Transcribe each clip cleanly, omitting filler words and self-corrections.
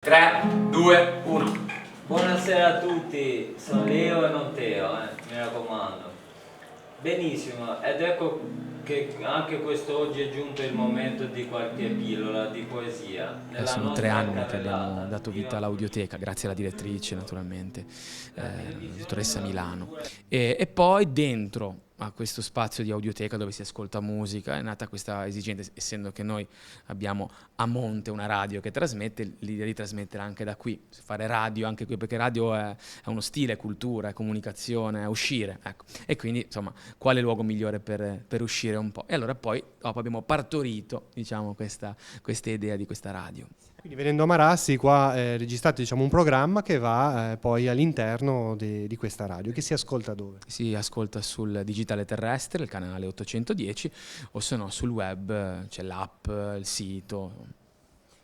3, 2, 1. Buonasera a tutti, sono Leo e non Teo, mi raccomando. Benissimo, ed ecco che anche quest'oggi è giunto il momento di qualche pillola di poesia. Sono 3 anni che abbiamo dato vita all'audioteca, grazie alla direttrice naturalmente, la dottoressa Milano. E poi dentro a questo spazio di audioteca dove si ascolta musica è nata questa esigenza, essendo che noi abbiamo a monte una radio che trasmette, l'idea di trasmettere anche da qui, fare radio anche qui, perché radio è uno stile, è cultura, è comunicazione, è uscire, ecco. E quindi insomma quale luogo migliore per uscire un po'? E allora poi dopo abbiamo partorito, diciamo, questa idea di questa radio. Quindi venendo a Marassi qua registrate, diciamo, un programma che va poi all'interno di questa radio, che si ascolta dove? Si ascolta sul digitale terrestre, il canale 810, o se no sul web, c'è l'app, il sito.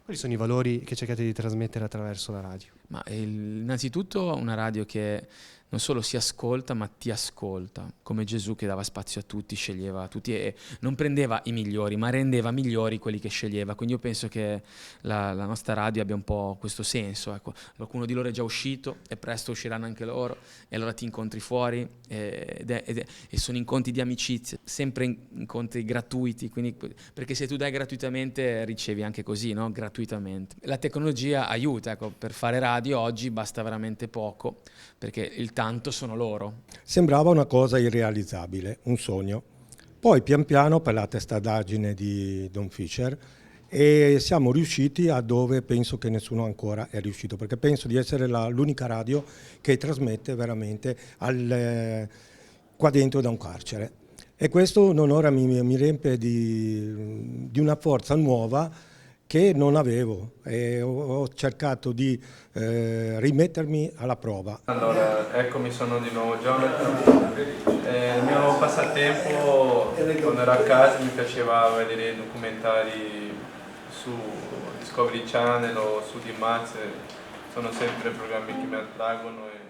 Quali sono i valori che cercate di trasmettere attraverso la radio? Ma innanzitutto una radio che non solo si ascolta, ma ti ascolta, come Gesù che dava spazio a tutti, sceglieva tutti e non prendeva i migliori, ma rendeva migliori quelli che sceglieva. Quindi io penso che la nostra radio abbia un po' questo senso. Ecco. Qualcuno di loro è già uscito e presto usciranno anche loro, e allora ti incontri fuori e sono incontri di amicizia, sempre incontri gratuiti, quindi, perché se tu dai gratuitamente ricevi anche così, no? Gratuitamente. La tecnologia aiuta, ecco, per fare radio oggi basta veramente poco, perché il tanto sono loro. Sembrava una cosa irrealizzabile, un sogno. Poi pian piano per la testardaggine di Don Fischer e siamo riusciti a dove penso che nessuno ancora è riuscito, perché penso di essere l'unica radio che trasmette veramente qua dentro da un carcere. E questo un onore mi riempie di una forza nuova che non avevo, e ho cercato di rimettermi alla prova. Allora, eccomi, sono di nuovo Jonathan. Il mio passatempo quando ero a casa mi piaceva vedere documentari su Discovery Channel o su D-Max, sono sempre programmi che mi attraggono.